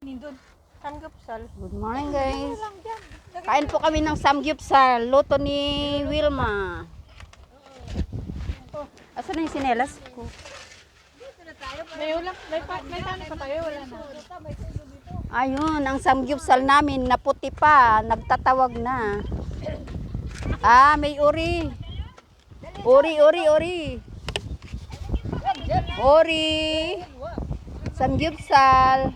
Good morning guys. Kain po kami ng samgyupsal. Luto ni Wilma. Asan na yung sinelas ko? May tani pa tayo, wala na. Ayun, ang samgyupsal namin naputi pa. Nagtatawag na. Ah, may uri. Uri. Uri. Samgyupsal.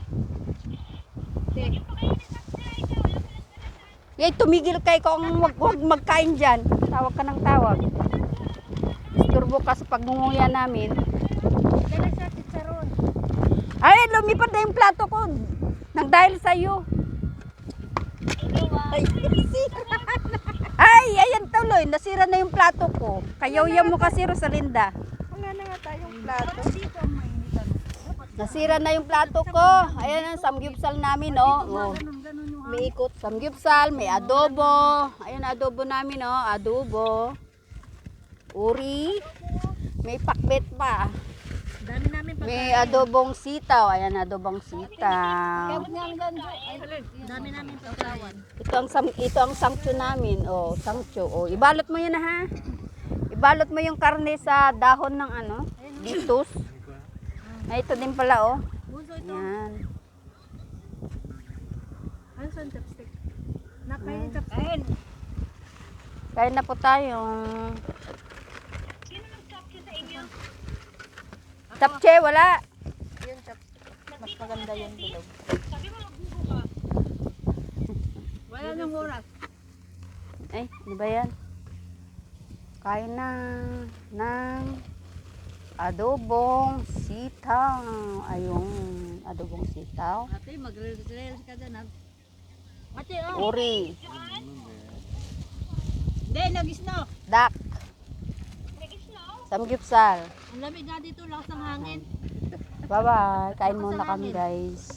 Yay, tumigil kayo kung wag magkain dyan. Tawag ka ng tawag. Isturbo ka sa pagngunguya namin. Ay, lumipad na yung plato ko. Nang dahil sa'yo. Ay, ayan tuloy. Nasira na yung plato ko. Kayaw-yaw mo kasi, Rosalinda. Wala na nga tayong plato. Nasira na yung plato ko. Ayan ang samgyupsal namin, oh. May ikot. Samgyupsal, may adobo. Ayan adobo namin, oh. Adobo. Uri. May pakbet pa. Dami namin pa. May adobong sitaw. Ayan adobong sitaw. Dami namin pagkawan. Ito ang sangcho namin. Oh, sangcho. Oh, ibalot mo 'yan ha. Ibalot mo yung karne sa dahon ng ano, litus. Ay, ito din pala oh. Yan. Ano sa chopstick? Nakain chopstick. Kain na po tayo. Tapche, wala. Yung chopstick. Mas maganda yung bilog. Wala nang oras. Ay, ano ba yan? Kain na ng adobong sitaw. Ayun, adobong sitaw. Ate, mag-reels ka dyan. Ate, oh. Uri, Hindi, nag-snow. dak, samgyupsal. Ang lamig nga dito, lakas ng hangin. Bye-bye. Kain muna kami guys.